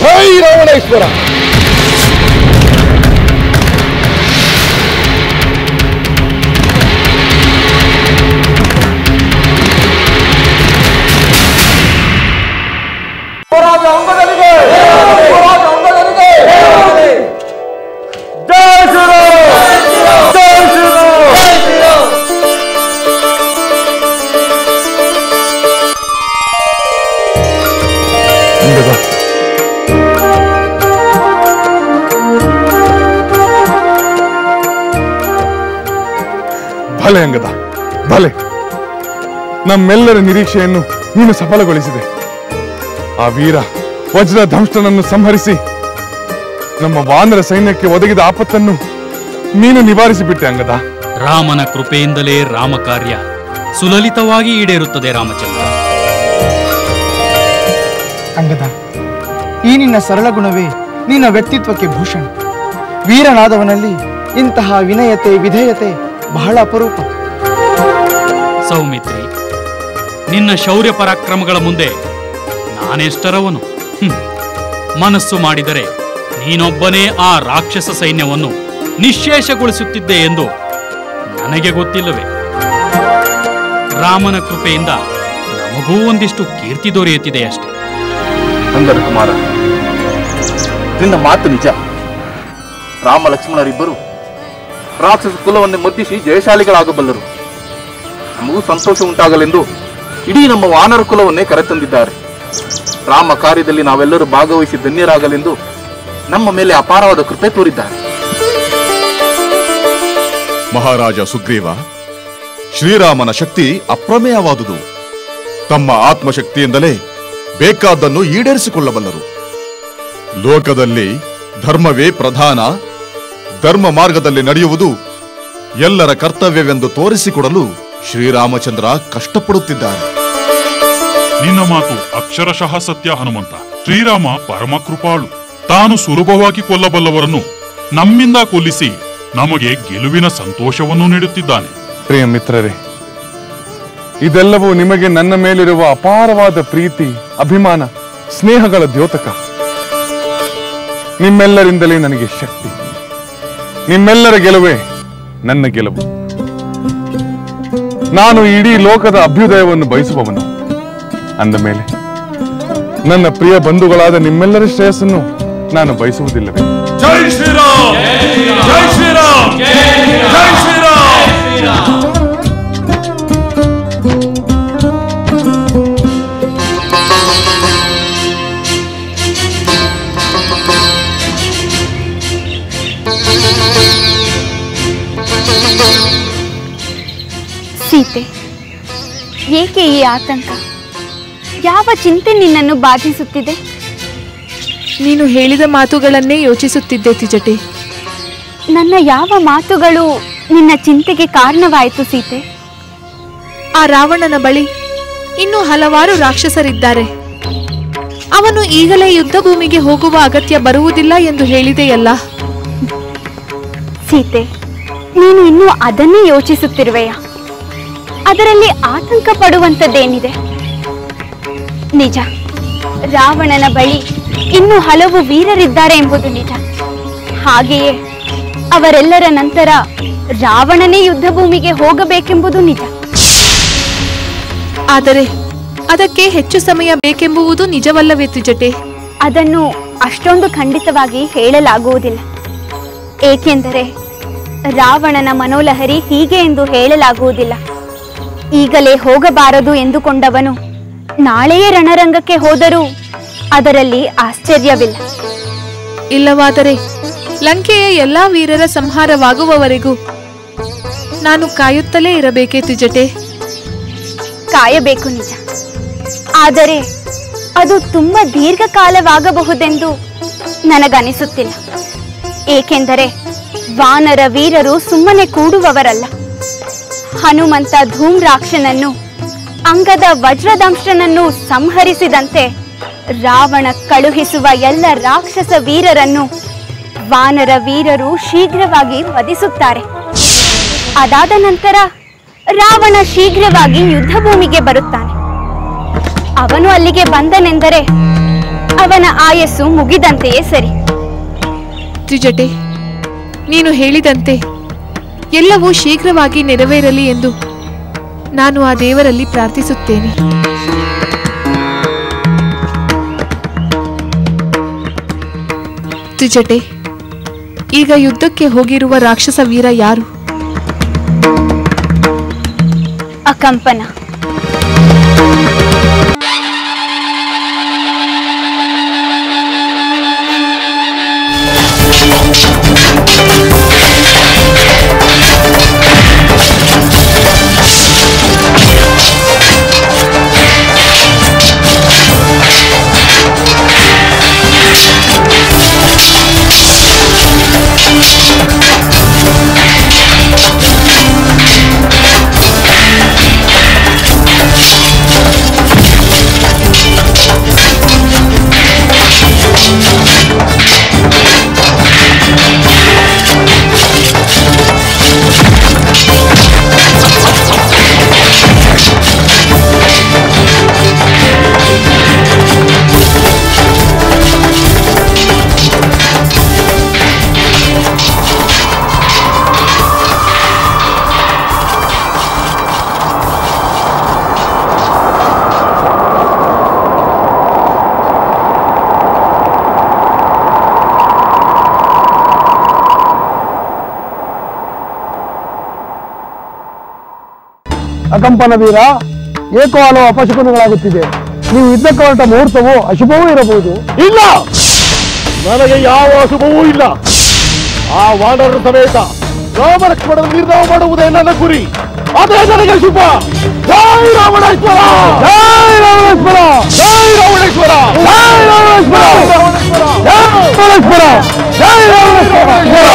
ಜೈ ರಾವಣೇಶ್ವರ.
ಭಲೆ ಅಂಗದ, ಭಲೆ. ನಮ್ಮೆಲ್ಲರ ನಿರೀಕ್ಷೆಯನ್ನು ನೀನು ಸಫಲಗೊಳಿಸಿದೆ. ಆ ವೀರ ವಜ್ರದಂಷ್ಟನನ್ನು ಸಂಹರಿಸಿ ನಮ್ಮ ವಾನರ ಸೈನ್ಯಕ್ಕೆ ಒದಗಿದ ಆಪತ್ತನ್ನು ನೀನು ನಿವಾರಿಸಿಬಿಟ್ಟೆ ಅಂಗದ.
ರಾಮನ ಕೃಪೆಯಿಂದಲೇ ರಾಮ ಕಾರ್ಯ ಸುಲಲಿತವಾಗಿ ಈಡೇರುತ್ತದೆ ರಾಮಚಂದ್ರ.
ಅಂಗದ, ಈ ನಿನ್ನ ಸರಳ ಗುಣವೇ ನಿನ್ನ ವ್ಯಕ್ತಿತ್ವಕ್ಕೆ ಭೂಷಣ. ವೀರನಾದವನಲ್ಲಿ ಇಂತಹ ವಿನಯತೆ ವಿಧೇಯತೆ ಬಹಳ ಅಪರೂಪ.
ಸೌಮಿತ್ರಿ, ನಿನ್ನ ಶೌರ್ಯ ಪರಾಕ್ರಮಗಳ ಮುಂದೆ ನಾನೆಷ್ಟರವನು? ಮನಸ್ಸು ಮಾಡಿದರೆ ನೀನೊಬ್ಬನೇ ಆ ರಾಕ್ಷಸ ಸೈನ್ಯವನ್ನು ನಿಶ್ಶೇಷಗೊಳಿಸುತ್ತಿದ್ದೆ ಎಂದು ನನಗೆ ಗೊತ್ತಿಲ್ಲವೇ? ರಾಮನ ಕೃಪೆಯಿಂದ ನಮಗೂ ಒಂದಿಷ್ಟು ಕೀರ್ತಿ ದೊರೆಯುತ್ತಿದೆ ಅಷ್ಟೇ.
ಅಂಗದ ಕುಮಾರ, ನಿನ್ನ ಮಾತು ನಿಜ. ರಾಮ ಲಕ್ಷ್ಮಣರಿಬ್ಬರು ರಾಕ್ಷಸ ಕುಲವನ್ನೇ ಮದ್ದಿಸಿ ಜಯಶಾಲಿಗಳಾಗಬಲ್ಲರು. ನಮಗೂ ಸಂತೋಷ ಉಂಟಾಗಲೆಂದು ಇಡೀ ನಮ್ಮ ವಾನರ ಕುಲವನ್ನೇ ಕರೆತಂದಿದ್ದಾರೆ. ರಾಮ ಕಾರ್ಯದಲ್ಲಿ ನಾವೆಲ್ಲರೂ ಭಾಗವಹಿಸಿ ಧನ್ಯರಾಗಲೆಂದು ನಮ್ಮ ಮೇಲೆ ಅಪಾರವಾದ ಕೃಪೆ ತೋರಿದ್ದಾರೆ.
ಮಹಾರಾಜ ಸುಗ್ರೀವ, ಶ್ರೀರಾಮನ ಶಕ್ತಿ ಅಪ್ರಮೇಯವಾದುದು. ತಮ್ಮ ಆತ್ಮಶಕ್ತಿಯಿಂದಲೇ ಬೇಕಾದ್ದನ್ನು ಈಡೇರಿಸಿಕೊಳ್ಳಬಲ್ಲರು. ಲೋಕದಲ್ಲಿ ಧರ್ಮವೇ ಪ್ರಧಾನ, ಧರ್ಮ ಮಾರ್ಗದಲ್ಲಿ ನಡೆಯುವುದು ಎಲ್ಲರ ಕರ್ತವ್ಯವೆಂದು ತೋರಿಸಿಕೊಡಲು ಶ್ರೀರಾಮಚಂದ್ರ ಕಷ್ಟಪಡುತ್ತಿದ್ದಾರೆ.
ನಿನ್ನ ಮಾತು ಅಕ್ಷರಶಃ ಸತ್ಯ ಹನುಮಂತ. ಶ್ರೀರಾಮ ಪರಮ ಕೃಪಾಳು. ತಾನು ಸುಲಭವಾಗಿ ಕೊಲ್ಲಬಲ್ಲವರನ್ನು ನಮ್ಮಿಂದ ಕೊಲ್ಲಿಸಿ ನಮಗೆ ಗೆಲುವಿನ ಸಂತೋಷವನ್ನು ನೀಡುತ್ತಿದ್ದಾನೆ.
ಪ್ರಿಯ ಮಿತ್ರರೇ, ಇದೆಲ್ಲವೂ ನಿಮಗೆ ನನ್ನ ಮೇಲಿರುವ ಅಪಾರವಾದ ಪ್ರೀತಿ, ಅಭಿಮಾನ, ಸ್ನೇಹಗಳ ದ್ಯೋತಕ. ನಿಮ್ಮೆಲ್ಲರಿಂದಲೇ ನನಗೆ ಶಕ್ತಿ. ನಿಮ್ಮೆಲ್ಲರ ಗೆಲುವೇ ನನ್ನ ಗೆಲುವು. ನಾನು ಇಡೀ ಲೋಕದ ಅಭ್ಯುದಯವನ್ನು ಬಯಸುವವನು. ಅಂದ ಮೇಲೆ ನನ್ನ ಪ್ರಿಯ ಬಂಧುಗಳಾದ ನಿಮ್ಮೆಲ್ಲರ ಶ್ರೇಯಸ್ಸನ್ನು ನಾನು ಬಯಸುವುದಿಲ್ಲವೇ?
ಜೈ ಶ್ರೀರಾಮ್! ಜೈ ಶ್ರೀರಾಮ್! ಜೈ ಶ್ರೀರಾಮ್!
ಸೀತೆ, ಏಕೆ ಈ ಆತಂಕ? ಯಾವ ಚಿಂತೆ ನಿನ್ನನ್ನು ಬಾಧಿಸುತ್ತಿದೆ?
ನೀನು ಹೇಳಿದ ಮಾತುಗಳನ್ನೇ ಯೋಚಿಸುತ್ತಿದ್ದೆ ತಿಜಟೆ.
ನನ್ನ ಯಾವ ಮಾತುಗಳು ನಿನ್ನ ಚಿಂತೆಗೆ ಕಾರಣವಾಯಿತು ಸೀತೆ?
ಆ ರಾವಣನ ಬಳಿ ಇನ್ನೂ ಹಲವಾರು ರಾಕ್ಷಸರಿದ್ದಾರೆ. ಅವನು ಈಗಲೇ ಯುದ್ಧ ಭೂಮಿಗೆ ಹೋಗುವ ಅಗತ್ಯ ಬರುವುದಿಲ್ಲ ಎಂದು ಹೇಳಿದೆಯಲ್ಲ.
ಸೀತೆ, ನೀನು ಇನ್ನೂ ಅದನ್ನೇ ಯೋಚಿಸುತ್ತಿರುವೆಯ? ಅದರಲ್ಲಿ ಆತಂಕ ಪಡುವಂಥದ್ದೇನಿದೆ? ನಿಜ, ರಾವಣನ ಬಳಿ ಇನ್ನೂ ಹಲವು ವೀರರಿದ್ದಾರೆ ಎಂಬುದು ನಿಜ. ಹಾಗೆಯೇ ಅವರೆಲ್ಲರ ನಂತರ ರಾವಣನೇ ಯುದ್ಧ ಭೂಮಿಗೆ ಹೋಗಬೇಕೆಂಬುದು ನಿಜ.
ಆದರೆ ಅದಕ್ಕೆ ಹೆಚ್ಚು ಸಮಯ ಬೇಕೆಂಬುವುದು ನಿಜವಲ್ಲವೇ ತಿಜಟೆ?
ಅದನ್ನು ಅಷ್ಟೊಂದು ಖಂಡಿತವಾಗಿ ಹೇಳಲಾಗುವುದಿಲ್ಲ. ಏಕೆಂದರೆ ರಾವಣನ ಮನೋಲಹರಿ ಹೀಗೆ ಎಂದು ಹೇಳಲಾಗುವುದಿಲ್ಲ. ಈಗಲೇ ಹೋಗಬಾರದು ಎಂದುಕೊಂಡವನು ನಾಳೆಯೇ ರಣರಂಗಕ್ಕೆ ಹೋದರೂ ಅದರಲ್ಲಿ ಆಶ್ಚರ್ಯವಿಲ್ಲ.
ಇಲ್ಲವಾದರೆ ಲಂಕೆಯ ಎಲ್ಲಾ ವೀರರ ಸಂಹಾರವಾಗುವವರೆಗೂ ನಾನು ಕಾಯುತ್ತಲೇ ಇರಬೇಕೇ ತಿಜಟೆ?
ಕಾಯಬೇಕು ನಿಜ, ಆದರೆ ಅದು ತುಂಬ ದೀರ್ಘಕಾಲವಾಗಬಹುದೆಂದು ನನಗನಿಸುತ್ತಿಲ್ಲ. ಏಕೆಂದರೆ ವಾನರ ವೀರರು ಸುಮ್ಮನೆ ಕೂಡುವವರಲ್ಲ. ಹನುಮಂತ ಧೂಮ್ರಾಕ್ಷನನ್ನು, ಅಂಗದ ವಜ್ರದಂಶನನ್ನು ಸಂಹರಿಸಿದಂತೆ ರಾವಣ ಕಳುಹಿಸುವ ಎಲ್ಲ ರಾಕ್ಷಸ ವೀರರನ್ನು ವಾನರ ವೀರರು ಶೀಘ್ರವಾಗಿ ವಧಿಸುತ್ತಾರೆ. ಅದಾದ ನಂತರ ರಾವಣ ಶೀಘ್ರವಾಗಿ ಯುದ್ಧ ಭೂಮಿಗೆ ಬರುತ್ತಾನೆ. ಅವನು ಅಲ್ಲಿಗೆ ಬಂದನೆಂದರೆ ಅವನ ಆಯಸ್ಸು ಮುಗಿದಂತೆಯೇ ಸರಿ.
ತ್ರಿಜಟೆ, ನೀನು ಹೇಳಿದಂತೆ ಎಲ್ಲವೂ ಶೀಘ್ರವಾಗಿ ನೆರವೇರಲಿ ಎಂದು ನಾನು ಆ ದೇವರಲ್ಲಿ ಪ್ರಾರ್ಥಿಸುತ್ತೇನೆ. ತ್ರಿಜಟೆ, ಈಗ ಯುದ್ಧಕ್ಕೆ ಹೋಗಿರುವ ರಾಕ್ಷಸ ವೀರ ಯಾರು?
ಅಕಂಪನ.
ಅಕಂಪನ ವೀರ, ಏಕೋ ಹಲವು ಅಪಶಕುನಗಳಾಗುತ್ತಿದೆ. ನೀವು ಇದ್ದಕ್ಕೆ ಹೊರಟ ಮುಹೂರ್ತವು ಅಶುಭವೂ ಇರಬಹುದು.
ಇಲ್ಲ, ನನಗೆ ಯಾವ ಅಶುಭವೂ ಇಲ್ಲ. ಆ ವಾನರ ಸಮೇತ ರಾಮಲಕ್ಷ್ಮಣರ ನಿರ್ಧಾರ ಮಾಡುವುದೇ ನನ್ನ ಗುರಿ. ಅದೇ ನನಗೆ ಶುಭ. ಜೈ ರಾವಣೇಶ್ವರ, ಜೈ ರಾವಣೇಶ್ವರ, ಜೈ ರಾವಣೇಶ್ವರ, ಜೈ ರಾವಣೇಶ್ವರ, ಜೈ ರಾವಣೇಶ್ವರ, ಜೈ ರಾವಣೇಶ್ವರ.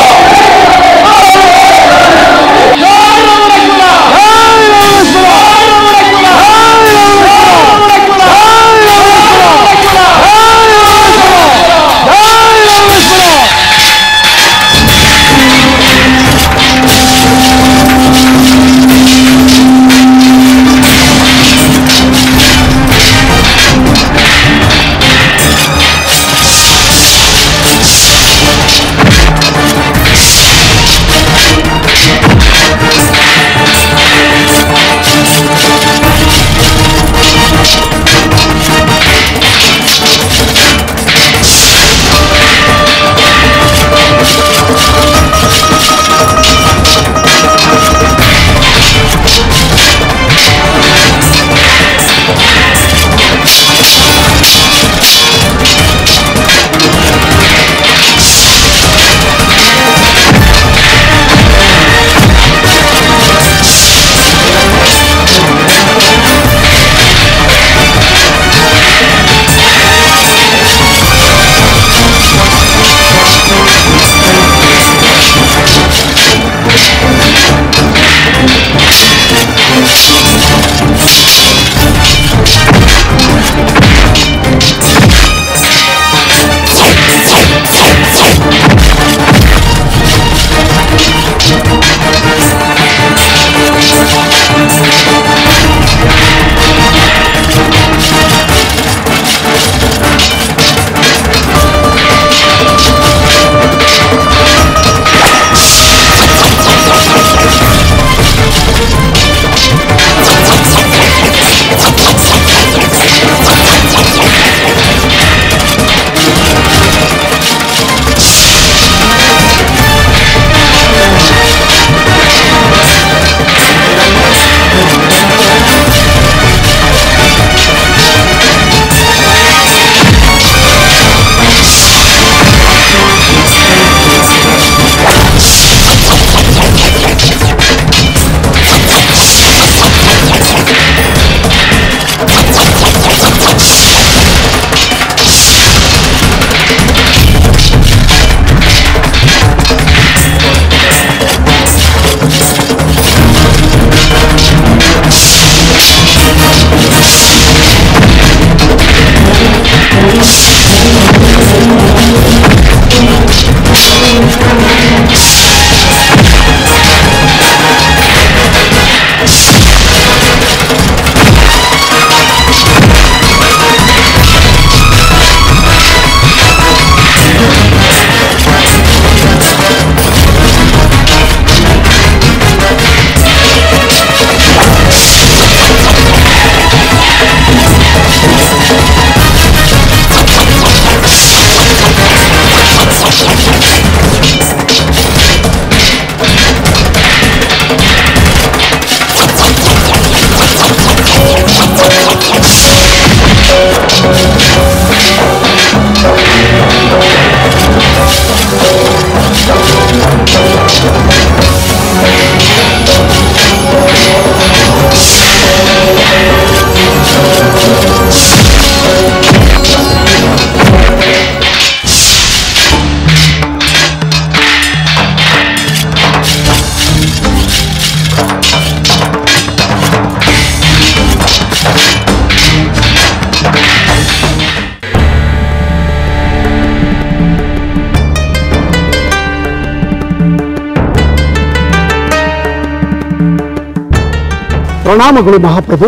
ಪ್ರಣಾಮಗಳು ಮಹಾಪ್ರಭು.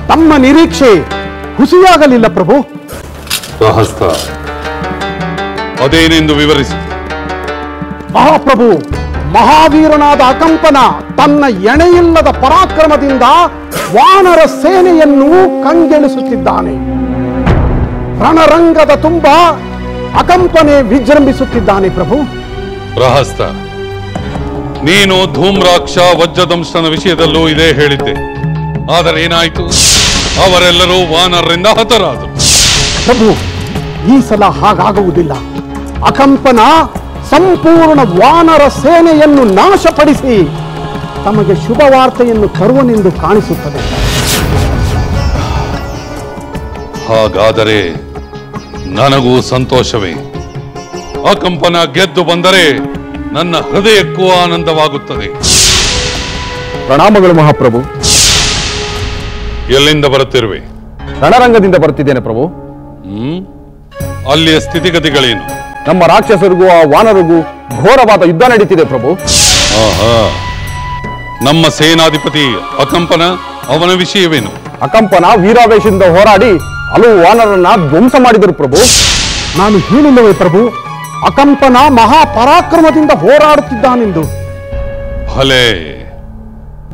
ತಮ್ಮ ನಿರೀಕ್ಷೆ ಹುಸಿಯಾಗಲಿಲ್ಲ ಪ್ರಭು.
ಸಹಸ್ತ ಅದೇನೆಂದು ವಿವರಿಸಿ.
ಮಹಾಪ್ರಭು, ಮಹಾವೀರನಾದ ಅಕಂಪನ ತನ್ನ ಎಣೆಯಿಲ್ಲದ ಪರಾಕ್ರಮದಿಂದ ವಾನರ ಸೇನೆಯನ್ನು ಕಂಗೆಳಿಸುತ್ತಿದ್ದಾನೆ. ರಣರಂಗದ ತುಂಬ ಅಕಂಪನೆ ವಿಜೃಂಭಿಸುತ್ತಿದ್ದಾನೆ ಪ್ರಭು.
ಪ್ರಹಸ್ತ, ನೀನು ಧೂಮ್ರಾಕ್ಷ ವಜ್ರದಂಶನ ವಿಷಯದಲ್ಲೂ ಇದೇ ಹೇಳಿದ್ದೆ. ಆದರೆ ಏನಾಯಿತು? ಅವರೆಲ್ಲರೂ ವಾನರರಿಂದ ಹತರಾದರು.
ಪ್ರಭು, ಈ ಸಲ ಹಾಗಾಗುವುದಿಲ್ಲ. ಅಕಂಪನ ಸಂಪೂರ್ಣ ವಾನರ ಸೇನೆಯನ್ನು ನಾಶಪಡಿಸಿ ತಮಗೆ ಶುಭವಾರ್ತೆಯನ್ನು ತರುವನೆಂದು ಕಾಣಿಸುತ್ತದೆ.
ಹಾಗಾದರೆ ನನಗೂ ಸಂತೋಷವೇ. ಅಕಂಪನ ಗೆದ್ದು ಬಂದರೆ ನನ್ನ ಹೃದಯಕ್ಕೂ ಆನಂದವಾಗುತ್ತದೆ.
ಪ್ರಣಾಮಗಳು ಮಹಾಪ್ರಭು.
ಎಲ್ಲಿಂದ ಬರುತ್ತಿರುವೆ?
ರಣರಂಗದಿಂದ ಬರುತ್ತಿದ್ದೇನೆ ಪ್ರಭು.
ಅಲ್ಲಿಯ ಸ್ಥಿತಿಗತಿಗಳೇನು?
ನಮ್ಮ ರಾಕ್ಷಸರಿಗೂ ಆ ವಾನರಿಗೂ ಘೋರವಾದ ಯುದ್ಧ ನಡೀತಿದೆ ಪ್ರಭು.
ಆಹಾ, ನಮ್ಮ ಸೇನಾಧಿಪತಿ ಅಕಂಪನ, ಅವನ ವಿಷಯವೇನು?
ಅಕಂಪನ ವೀರಾವೇಶದಿಂದ ಹೋರಾಡಿ ಹಲವು ವಾನರನ್ನ ಧ್ವಂಸ ಮಾಡಿದರು ಪ್ರಭು.
ನಾನು ಹೇಳಿಲ್ಲವೇ ಪ್ರಭು, ಅಕಂಪನ ಮಹಾಪರಾಕ್ರಮದಿಂದ ಹೋರಾಡುತ್ತಿದ್ದಾನೆಂದು.
ಭಲೆ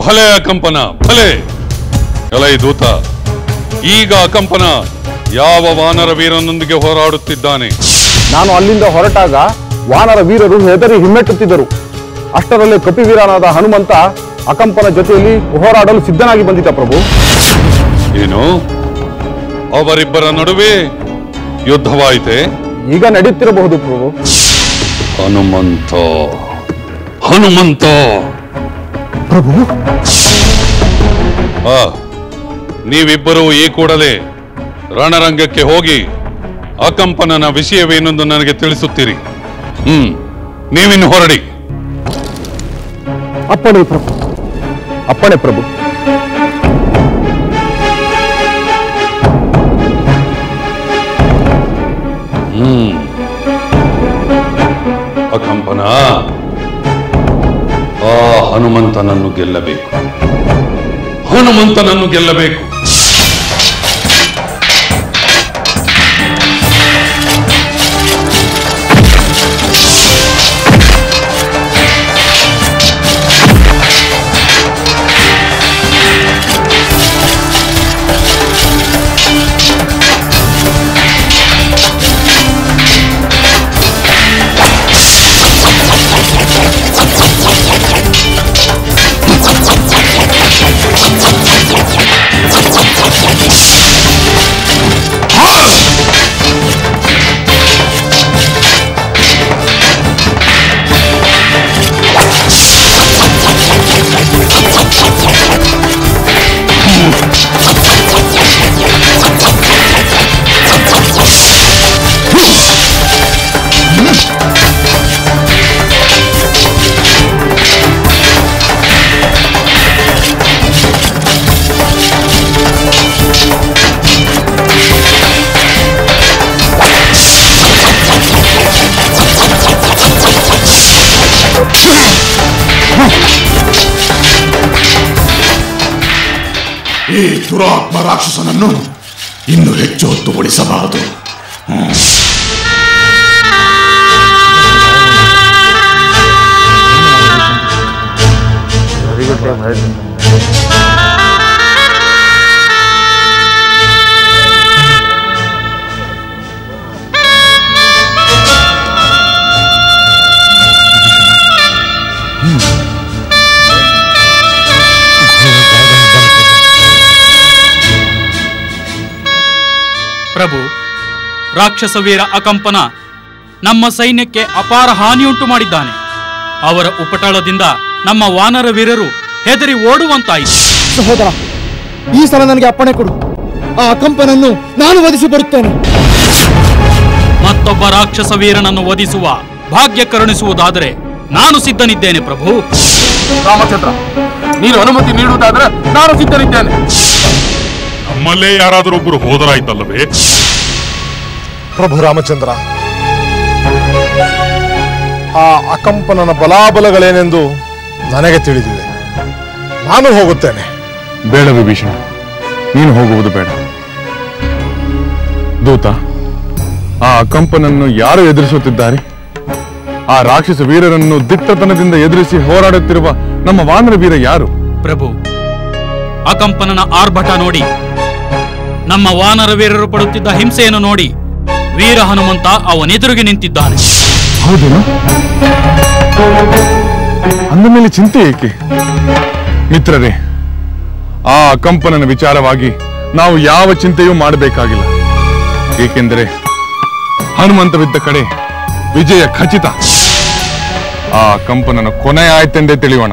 ಭಲೆ ಅಕಂಪನ, ಭಲೆ. ಎಲೈ ದೂತ, ಈಗ ಅಕಂಪನ ಯಾವ ವಾನರ ವೀರನೊಂದಿಗೆ ಹೋರಾಡುತ್ತಿದ್ದಾನೆ?
ನಾನು ಅಲ್ಲಿಂದ ಹೊರಟಾಗ ವಾನರ ವೀರರು ಹೆದರಿ ಹಿಮ್ಮೆಟ್ಟುತ್ತಿದ್ದರು. ಅಷ್ಟರಲ್ಲೇ ಕಪಿವೀರನಾದ ಹನುಮಂತ ಅಕಂಪನ ಜೊತೆಯಲ್ಲಿ ಹೋರಾಡಲು ಸಿದ್ಧನಾಗಿ ಬಂದಿದ್ದ ಪ್ರಭು.
ಏನು, ಅವರಿಬ್ಬರ ನಡುವೆ ಯುದ್ಧವಾಯಿತೆ?
ಈಗ ನಡೆಯುತ್ತಿರಬಹುದು ಪ್ರಭು.
ಹನುಮಂತ ಹನುಮಂತ
ಪ್ರಭು,
ನೀವಿಬ್ಬರೂ ಈ ಕೂಡಲೇ ರಣರಂಗಕ್ಕೆ ಹೋಗಿ ಅಕಂಪನನ ವಿಷಯವೇನೆಂದು ನನಗೆ ತಿಳಿಸುತ್ತೀರಿ. ನೀವಿನ್ನು ಹೊರಡಿ.
ಅಪ್ಪಣೆ ಪ್ರಭು.
ಅಪ್ಪಣೆ ಪ್ರಭು.
ಅಕಂಪನ, ಆ ಹನುಮಂತನನ್ನು ಗೆಲ್ಲಬೇಕು. ಹನುಮಂತನನ್ನು ಗೆಲ್ಲಬೇಕು.
ಈ ದುರಾತ್ಮ ರಾಕ್ಷಸನನ್ನು ಇನ್ನು ಹೆಚ್ಚು ಹೊತ್ತು ಉಳಿಸಬಾರದು.
ಪ್ರಭು, ರಾಕ್ಷಸ ವೀರ ಅಕಂಪನ ನಮ್ಮ ಸೈನ್ಯಕ್ಕೆ ಅಪಾರ ಹಾನಿಯುಂಟು ಮಾಡಿದ್ದಾನೆ. ಅವರ ಉಪಟಳದಿಂದ ನಮ್ಮ ವಾನರ ವೀರರು ಹೆದರಿ ಓಡುವಂತಾಯಿತು.
ಸಹೋದರ, ಈ ಸಲ ನನಗೆ ಅಪ್ಪಣೆ ಕೊಡು. ಆ ಅಕಂಪನನ್ನು ನಾನು ವಧಿಸಿ ಬರುತ್ತೇನೆ.
ಮತ್ತೊಬ್ಬ ರಾಕ್ಷಸ ವೀರನನ್ನು ವಧಿಸುವ ಭಾಗ್ಯ ಕರುಣಿಸುವುದಾದರೆ ನಾನು ಸಿದ್ಧನಿದ್ದೇನೆ ಪ್ರಭು.
ರಾಮಚಂದ್ರ, ನೀನು ಅನುಮತಿ ನೀಡುವುದಾದರೆ ನಾನು ಸಿದ್ಧನಿದ್ದೇನೆ.
ನಮ್ಮಲ್ಲೇ ಯಾರಾದರೊಬ್ಬರು ಹೋದರಾಯ್ತಲ್ಲವೇ?
ಪ್ರಭು ರಾಮಚಂದ್ರ, ಆ ಅಕಂಪನನ ಬಲಾಬಲಗಳೇನೆಂದು ನನಗೆ ತಿಳಿದಿದೆ. ನಾನು ಹೋಗುತ್ತೇನೆ.
ಬೇಡ ವಿಭೀಷಣ, ನೀನು ಹೋಗುವುದು ಬೇಡ. ದೂತ, ಆ ಅಕಂಪನನ್ನು ಯಾರು ಎದುರಿಸುತ್ತಿದ್ದಾರೆ? ಆ ರಾಕ್ಷಸ ವೀರರನ್ನು ದಿಟ್ಟತನದಿಂದ ಎದುರಿಸಿ ಹೋರಾಡುತ್ತಿರುವ ನಮ್ಮ ವಾನರ ವೀರ ಯಾರು?
ಪ್ರಭು, ಅಕಂಪನನ ಆರ್ಭಟ ನೋಡಿ, ನಮ್ಮ ವಾನರ ವೀರರು ಪಡುತ್ತಿದ್ದ ಹಿಂಸೆಯನ್ನು ನೋಡಿ ವೀರ ಹನುಮಂತ ಅವನೆದುರಿಗೆ ನಿಂತಿದ್ದಾನೆ.
ಹೌದೇನು? ಅಂದ ಮೇಲೆ ಚಿಂತೆ ಏಕೆ? ಮಿತ್ರರೇ, ಆ ಅಕಂಪನನ ವಿಚಾರವಾಗಿ ನಾವು ಯಾವ ಚಿಂತೆಯೂ ಮಾಡಬೇಕಾಗಿಲ್ಲ. ಏಕೆಂದರೆ ಹನುಮಂತವಿದ್ದ ಕಡೆ ವಿಜಯ ಖಚಿತ. ಆ ಕಂಪನನ ಕೊನೆ ಆಯ್ತೆಂದೇ ತಿಳಿಯೋಣ.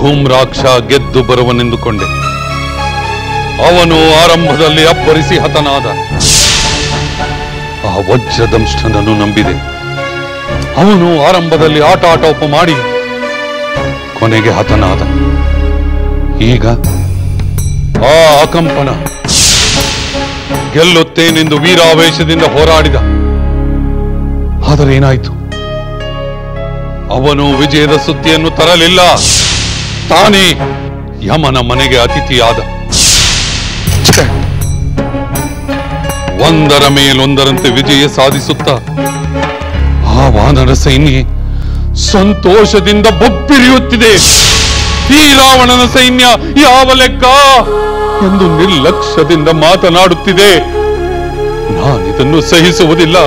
ಧೂಮ್ರಾಕ್ಷ ಗೆದ್ದು ಬರುವನೆಂದುಕೊಂಡೆ. ಅವನು ಆರಂಭದಲ್ಲಿ ಅಬ್ಬರಿಸಿ ಹತನಾದ. ಆ ವಜ್ರದಂಷ್ಟನನ್ನು ನಂಬಿದೆ. ಅವನು ಆರಂಭದಲ್ಲಿ ಆಟೋಪ ಮಾಡಿ ಕೊನೆಗೆ ಹತನಾದ. ಈಗ ಆ ಅಕಂಪನ ಗೆಲ್ಲುತ್ತೇನೆಂದು ವೀರಾವೇಶದಿಂದ ಹೋರಾಡಿದ. ಆದರೆ ಏನಾಯಿತು? ಅವನು ವಿಜಯದ ಸುದ್ದಿಯನ್ನು ತರಲಿಲ್ಲ. ತಾನೇ ಯಮನ ಮನೆಗೆ ಅತಿಥಿಯಾದ. ಒಂದರ ಮೇಲೊಂದರಂತೆ ವಿಜಯ ಸಾಧಿಸುತ್ತಾ ಆ ವಾನರ ಸೈನ್ಯ ಸಂತೋಷದಿಂದ ಬೊಬ್ಬಿರಿಯುತ್ತಿದೆ. ಈ ರಾವಣನ ಸೈನ್ಯ ಯಾವ ಲೆಕ್ಕ ಎಂದು ನಿರ್ಲಕ್ಷ್ಯದಿಂದ ಮಾತನಾಡುತ್ತಿದೆ. ನಾನಿದನ್ನು ಸಹಿಸುವುದಿಲ್ಲ.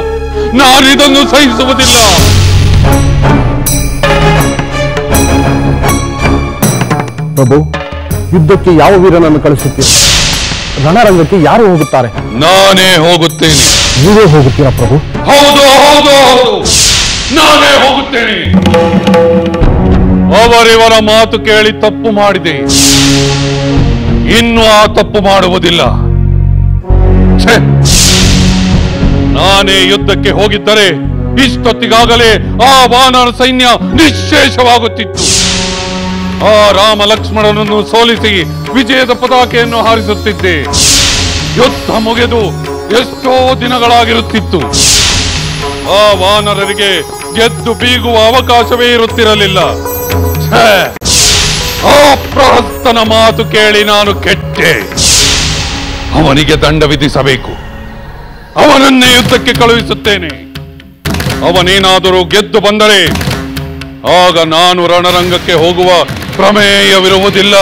ಪ್ರಭು, ಯುದ್ಧಕ್ಕೆ ಯಾವ ವೀರನನ್ನು ಕಳಿಸುತ್ತೀರ? ರಣರಂಗಕ್ಕೆ ಯಾರು ಹೋಗುತ್ತಾರೆ?
ನಾನೇ ಹೋಗುತ್ತೇನೆ.
ನೀವೇ ಹೋಗುತ್ತೀರಾ ಪ್ರಭು?
ಹೌದು, ನಾನೇ ಹೋಗುತ್ತೇನೆ. ಅವರಿವರ ಮಾತು ಕೇಳಿ ತಪ್ಪು ಮಾಡಿದೆ. ಇನ್ನು ಆ ತಪ್ಪು ಮಾಡುವುದಿಲ್ಲ. ನಾನೇ ಯುದ್ಧಕ್ಕೆ ಹೋಗಿದ್ದರೆ ಇಷ್ಟೊತ್ತಿಗಾಗಲೇ ಆ ವಾನರ ಸೈನ್ಯ ನಿಶ್ಶೇಷವಾಗುತ್ತಿತ್ತು. ಆ ರಾಮ ಲಕ್ಷ್ಮಣನನ್ನು ಸೋಲಿಸಿ ವಿಜಯದ ಪತಾಕೆಯನ್ನು ಹಾರಿಸುತ್ತಿದ್ದೆ. ಯುದ್ಧ ಮುಗಿದು ಎಷ್ಟೋ ದಿನಗಳಾಗಿರುತ್ತಿತ್ತು. ಆ ವಾನರರಿಗೆ ಗೆದ್ದು ಬೀಗುವ ಅವಕಾಶವೇ ಇರುತ್ತಿರಲಿಲ್ಲ. ಆ ಪ್ರಹಸ್ತನ ಮಾತು ಕೇಳಿ ನಾನು ಕೆಟ್ಟೆ. ಅವನಿಗೆ ದಂಡ ವಿಧಿಸಬೇಕು. ಅವನನ್ನೇ ಯುದ್ಧಕ್ಕೆ ಕಳುಹಿಸುತ್ತೇನೆ. ಅವನೇನಾದರೂ ಗೆದ್ದು ಬಂದರೆ ಆಗ ನಾನು ರಣರಂಗಕ್ಕೆ ಹೋಗುವ ಪ್ರಮೇಯವಿರುವುದಿಲ್ಲ.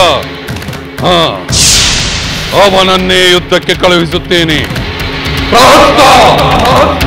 ಅವನನ್ನೇ ಯುದ್ಧಕ್ಕೆ ಕಳುಹಿಸುತ್ತೇನೆ. ಪ್ರಹಸ್ತ